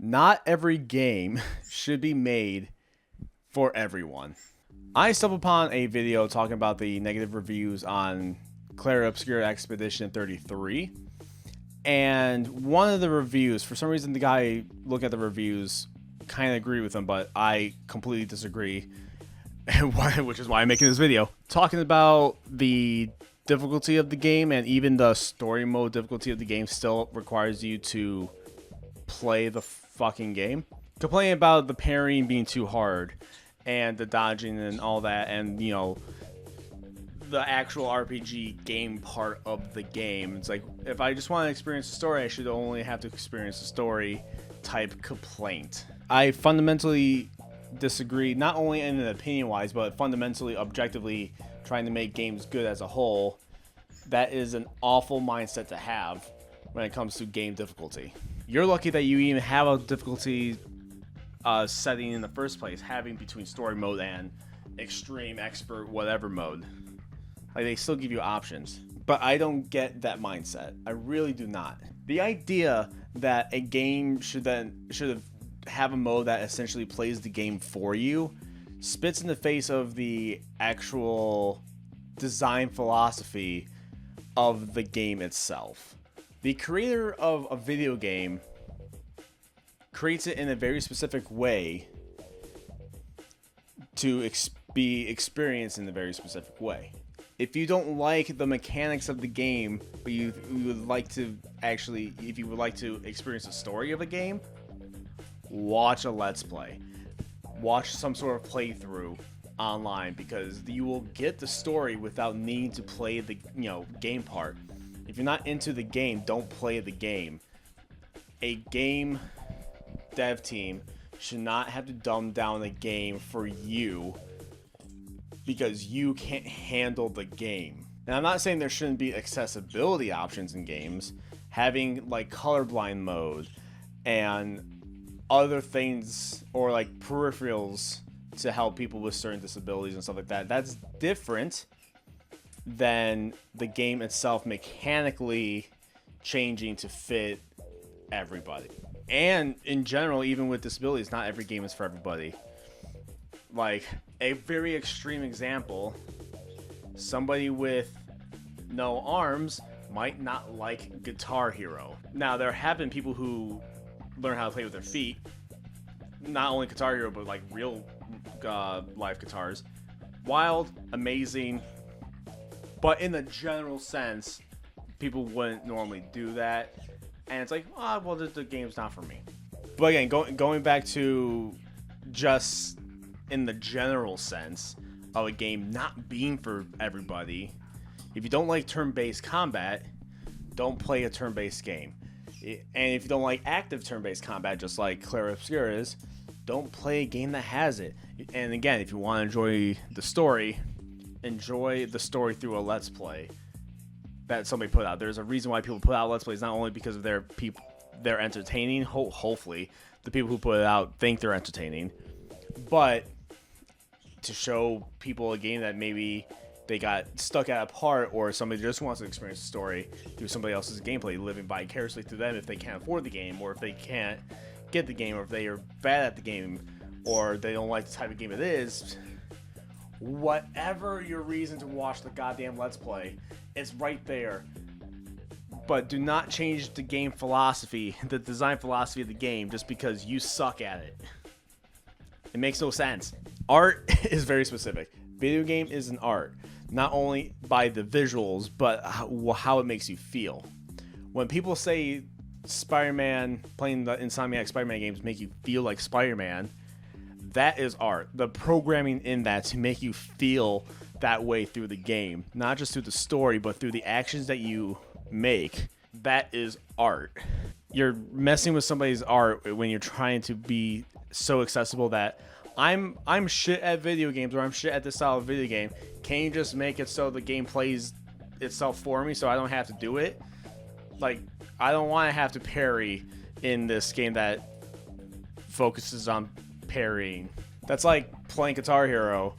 Not every game should be made for everyone. I stumbled upon a video talking about the negative reviews on Clair Obscura Expedition 33. And one of the reviews, for some reason, the guy looking at the reviews kind of agree with him, but I completely disagree, which is why I'm making this video. Talking about the difficulty of the game, and even the story mode difficulty of the game still requires you to play the fucking game. Complaining about the parrying being too hard and the dodging and all that, and you know, the actual RPG game part of the game. It's like, if I just want to experience the story, I should only have to experience the story type complaint. I fundamentally disagree, not only in an opinion wise, but fundamentally, objectively, trying to make games good as a whole. That is an awful mindset to have when it comes to game difficulty. You're lucky that you even have a difficulty setting in the first place, having between story mode and extreme, expert, whatever mode. Like, they still give you options. But I don't get that mindset. I really do not. The idea that a game should have a mode that essentially plays the game for you spits in the face of the actual design philosophy of the game itself. The creator of a video game creates it in a very specific way to be experienced in a very specific way. If you don't like the mechanics of the game, but you would like to actually, if you would like to experience the story of a game, watch a Let's Play. Watch some sort of playthrough online, because you will get the story without needing to play the game part. If you're not into the game, don't play the game. A game dev team should not have to dumb down a game for you because you can't handle the game. And I'm not saying there shouldn't be accessibility options in games. Having like colorblind mode and other things, or like peripherals to help people with certain disabilities and stuff like that, that's different than the game itself mechanically changing to fit everybody. And in general, even with disabilities, not every game is for everybody. Like, a very extreme example, somebody with no arms might not like Guitar Hero. Now, there have been people who learn how to play with their feet, not only Guitar Hero, but like real live guitars. Wild, amazing, but in the general sense, people wouldn't normally do that, and it's like, oh, well, the game's not for me. But again, going back to just in the general sense of a game not being for everybody, if you don't like turn-based combat, don't play a turn-based game. And if you don't like active turn-based combat, just like Clair Obscura is, don't play a game that has it. And again, if you want to enjoy the story through a Let's Play that somebody put out. There's a reason why people put out Let's Plays, not only because of they're entertaining. Hopefully, the people who put it out think they're entertaining, but to show people a game that maybe they got stuck at a part, or somebody just wants to experience the story through somebody else's gameplay, living vicariously through them if they can't afford the game, or if they can't get the game, or if they are bad at the game, or they don't like the type of game it is. Whatever your reason to watch the goddamn Let's Play, it's right there. But do not change the game philosophy, the design philosophy of the game, just because you suck at it. It makes no sense. Art is very specific. Video game is an art, not only by the visuals, but how it makes you feel. When people say Spider-Man, playing the Insomniac Spider-Man games make you feel like Spider-Man, that is art. The programming in that to make you feel that way through the game, not just through the story, but through the actions that you make, that is art. You're messing with somebody's art when you're trying to be so accessible that I'm shit at video games, or I'm shit at this style of video game. Can you just make it so the game plays itself for me so I don't have to do it? Like, I don't want to have to parry in this game that focuses on parrying. That's like playing Guitar Hero,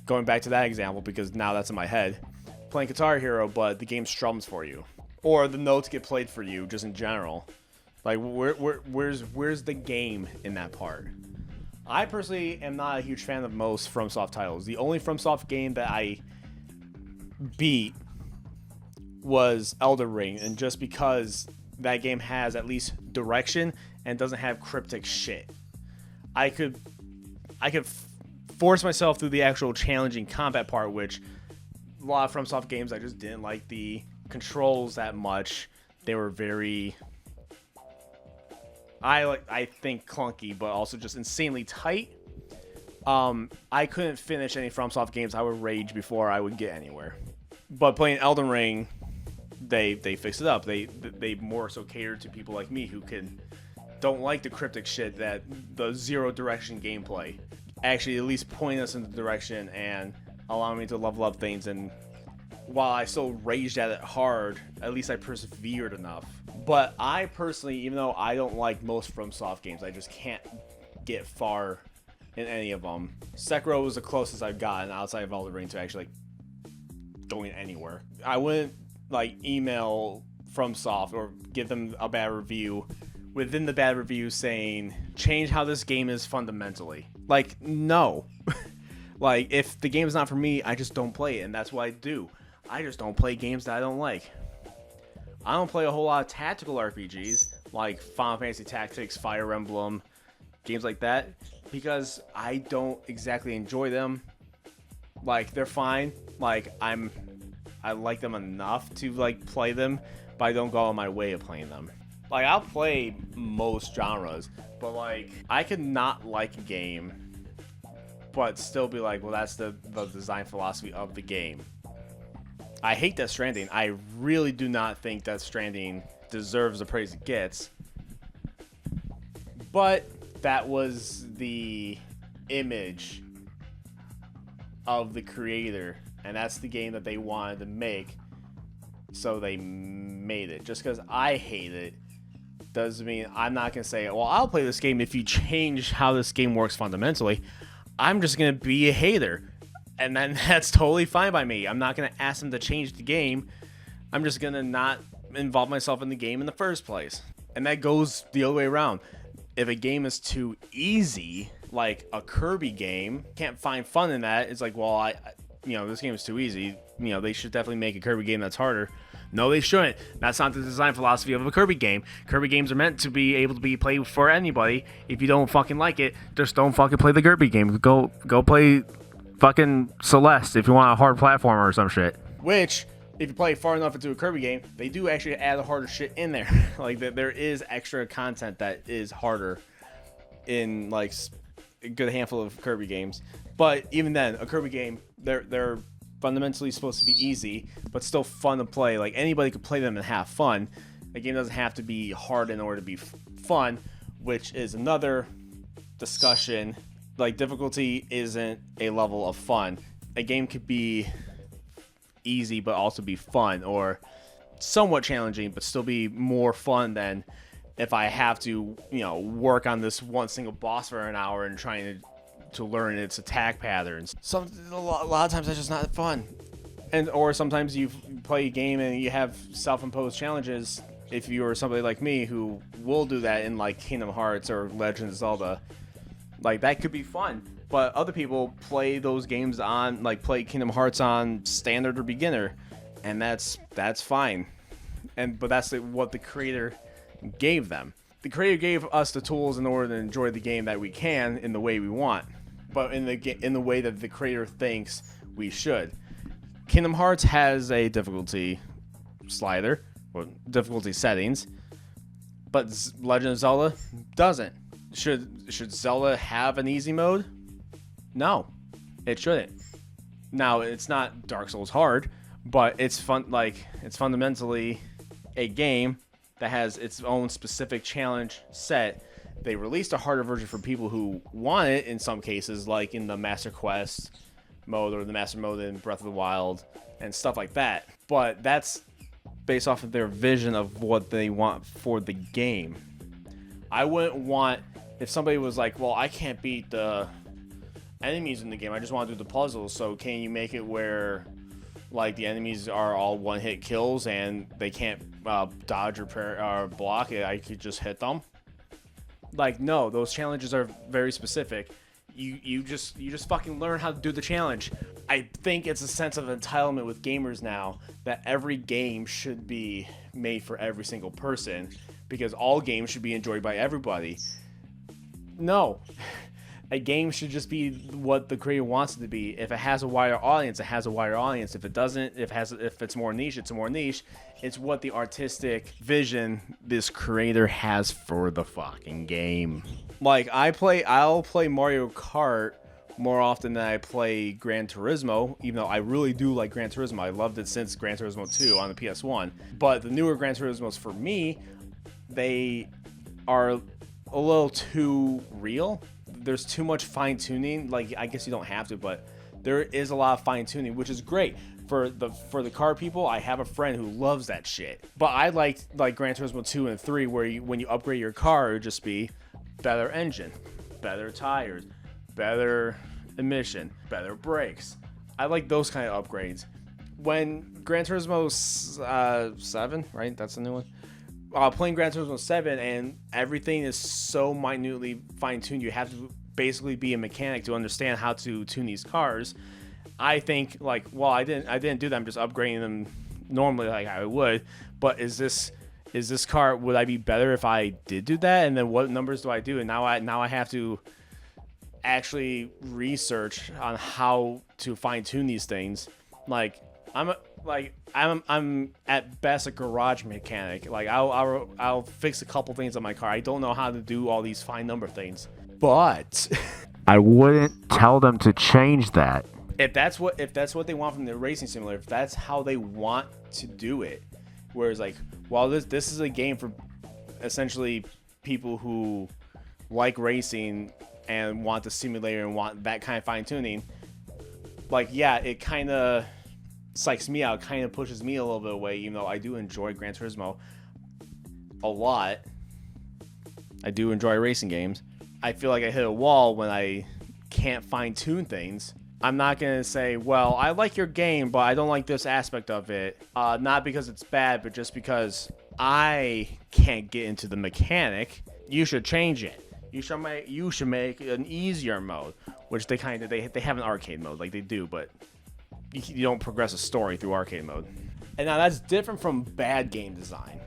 going back to that example because now that's in my head. Playing Guitar Hero, but the game strums for you, or the notes get played for you just in general. Like, where's the game in that part? I personally am not a huge fan of most FromSoft titles. The only FromSoft game that I beat was Elden Ring, and just because that game has at least direction and doesn't have cryptic shit, I could force myself through the actual challenging combat part, which a lot of FromSoft games I just didn't like the controls that much. They were very, I think clunky, but also just insanely tight. I couldn't finish any FromSoft games. I would rage before I would get anywhere. But playing Elden Ring, they fixed it up. They more so catered to people like me who don't like the cryptic shit, that the zero direction gameplay. Actually, at least point us in the direction and allow me to level up things. And while I still raged at it hard, at least I persevered enough. But I personally, even though I don't like most FromSoft games, I just can't get far in any of them. Sekiro was the closest I've gotten outside of Elden Ring to actually going anywhere. I wouldn't email FromSoft or give them a bad review within the bad review saying change how this game is fundamentally. No. If the game is not for me, I just don't play it, and that's what I do. I just don't play games that I don't like. I don't play a whole lot of tactical RPGs like Final Fantasy Tactics, Fire Emblem, games like that, because I don't exactly enjoy them. They're fine. I like them enough to play them, but I don't go on my way of playing them. I'll play most genres, but I could not like a game but still be well, that's the design philosophy of the game. I hate Death Stranding. I really do not think Death Stranding deserves the praise it gets, but that was the image of the creator, and that's the game that they wanted to make, so they made it. Just because I hate it doesn't mean I'm not going to say, well, I'll play this game if you change how this game works fundamentally. I'm just going to be a hater, and then that's totally fine by me. I'm not going to ask them to change the game. I'm just going to not involve myself in the game in the first place. And that goes the other way around. If a game is too easy, like a Kirby game, can't find fun in that, it's well, this game is too easy. They should definitely make a Kirby game that's harder. No, they shouldn't. That's not the design philosophy of a Kirby game. Kirby games are meant to be able to be played for anybody. If you don't fucking like it, just don't fucking play the Kirby game. Go play fucking Celeste if you want a hard platformer or some shit. Which, if you play far enough into a Kirby game, they do actually add the harder shit in there. There is extra content that is harder in a good handful of Kirby games. But even then, a Kirby game, they're fundamentally supposed to be easy, but still fun to play. Anybody could play them and have fun. A game doesn't have to be hard in order to be fun, which is another discussion. Difficulty isn't a level of fun. A game could be easy but also be fun, or somewhat challenging but still be more fun than if I have to, work on this one single boss for an hour and trying to learn its attack patterns. A lot of times that's just not fun. Or sometimes you play a game and you have self-imposed challenges. If you're somebody like me who will do that in Kingdom Hearts or Legend of Zelda, that could be fun. But other people play those games on play Kingdom Hearts on standard or beginner, and that's fine. But that's what the creator gave them. The creator gave us the tools in order to enjoy the game that we can in the way we want, but in the way that the creator thinks we should. Kingdom Hearts has a difficulty slider or difficulty settings, but Legend of Zelda doesn't. Should Zelda have an easy mode? No, it shouldn't. Now, it's not Dark Souls hard, but it's fun. It's fundamentally a game that has its own specific challenge set. They released a harder version for people who want it in some cases, like in the Master Quest mode or the Master mode in Breath of the Wild and stuff like that. But that's based off of their vision of what they want for the game. I wouldn't want, if somebody was well, I can't beat the enemies in the game, I just want to do the puzzles, so can you make it where Like the enemies are all one-hit kills and they can't dodge or block it. I could just hit them. Like, no, those challenges are very specific. You just fucking learn how to do the challenge. I think it's a sense of entitlement with gamers now that every game should be made for every single person because all games should be enjoyed by everybody. No. A game should just be what the creator wants it to be. If it has a wider audience, it has a wider audience. If it doesn't, if it's more niche, it's more niche. It's what the artistic vision this creator has for the fucking game. Like I'll play Mario Kart more often than I play Gran Turismo, even though I really do like Gran Turismo. I loved it since Gran Turismo 2 on the PS1. But the newer Gran Turismos for me, they are a little too real. There's too much fine-tuning. Like, I guess you don't have to, but there is a lot of fine-tuning, which is great. For the car people, I have a friend who loves that shit. But I like Gran Turismo 2 and 3, where when you upgrade your car, it would just be better engine, better tires, better emission, better brakes. I like those kind of upgrades. When Gran Turismo 7, right? That's the new one. Playing Gran Turismo 7 and everything is so minutely fine-tuned, you have to basically be a mechanic to understand how to tune these cars. I think, like, well, I didn't do that. I'm just upgrading them normally like I would. But is this car, would I be better if I did do that? And then what numbers do I do? And now I have to actually research on how to fine-tune these things. Like, I'm at best a garage mechanic. Like I'll fix a couple things on my car. I don't know how to do all these fine number things, but I wouldn't tell them to change that. If that's what they want from the racing simulator, if that's how they want to do it, whereas like, while this is a game for essentially people who like racing and want the simulator and want that kind of fine tuning, like, yeah, it kind of psychs me out, kind of pushes me a little bit away, even though I do enjoy Gran Turismo a lot. I do enjoy racing games. I feel like I hit a wall when I can't fine-tune things. I'm not going to say, well, I like your game, but I don't like this aspect of it. Not because it's bad, but just because I can't get into the mechanic. You should change it. You should make an easier mode, which they have an arcade mode, like they do, but you don't progress a story through arcade mode. And now that's different from bad game design.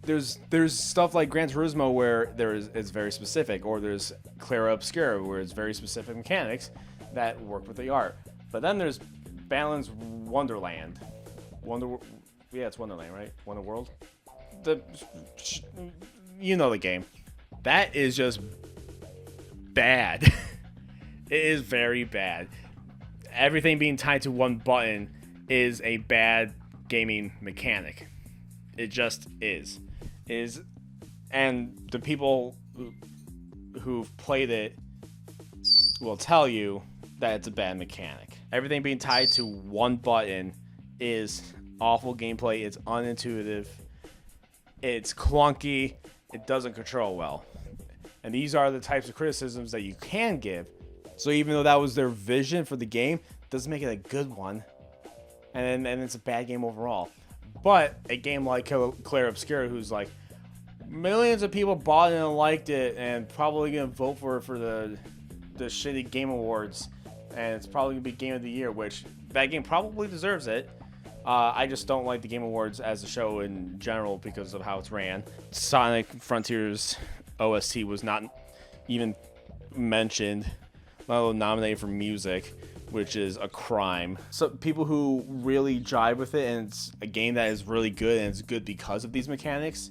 There's stuff like Gran Turismo where it's very specific, or there's Clara Obscura where it's very specific mechanics that work with the art. But then there's Balan's Wonderland. It's Wonderland, right? Wonder World? You know the game. That is just bad. It is very bad. Everything being tied to one button is a bad gaming mechanic. It just is. And the people who've played it will tell you that it's a bad mechanic. Everything being tied to one button is awful gameplay. It's unintuitive. It's clunky. It doesn't control well. And these are the types of criticisms that you can give. So even though that was their vision for the game, it doesn't make it a good one. And it's a bad game overall. But a game like Clara Obscura, who's like, millions of people bought it and liked it and probably going to vote for it for the shitty Game Awards. And it's probably going to be Game of the Year, which that game probably deserves it. I just don't like the Game Awards as a show in general because of how it's ran. Sonic Frontiers OST was not even mentioned, let alone nominated for music, which is a crime. So people who really jive with it, and it's a game that is really good and it's good because of these mechanics,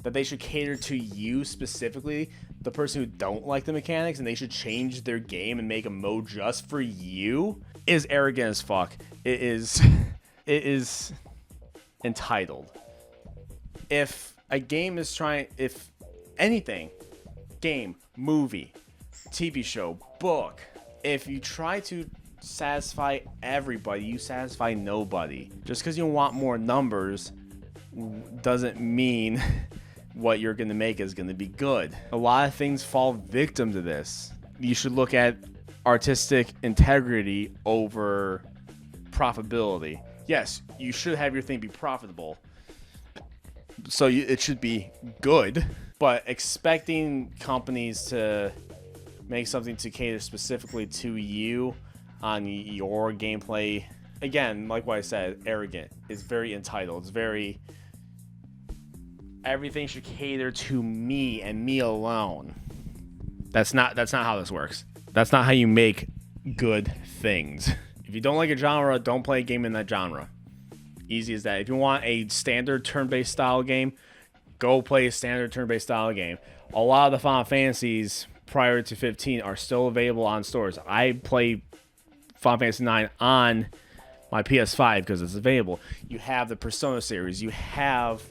that they should cater to you specifically, the person who don't like the mechanics, and they should change their game and make a mode just for you, is arrogant as fuck. It is entitled. If anything, game, movie, TV show, book, if you try to satisfy everybody, you satisfy nobody. Just because you want more numbers doesn't mean what you're going to make is going to be good. A lot of things fall victim to this. You should look at artistic integrity over profitability. Yes, you should have your thing be profitable, so it should be good. But expecting companies to make something to cater specifically to you on your gameplay, again, like what I said, arrogant. It's very entitled. It's very, everything should cater to me and me alone. That's not how this works. That's not how you make good things. If you don't like a genre, don't play a game in that genre. Easy as that. If you want a standard turn-based style game, go play a standard turn-based style game. A lot of the Final Fantasies prior to 15 are still available on stores. I play Final Fantasy 9 on my PS5 because it's available. You have the Persona series. You have,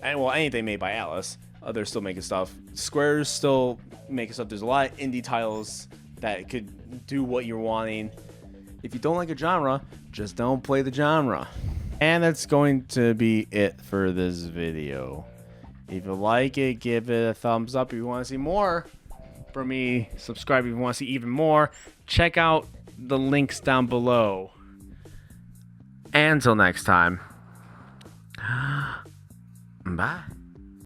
well, anything made by Atlas. They're still making stuff. Square's still making stuff. There's a lot of indie titles that could do what you're wanting. If you don't like a genre, just don't play the genre. And that's going to be it for this video. If you like it, give it a thumbs up. If you want to see more from me, subscribe if you want to see even more. Check out the links down below. And until next time, bye.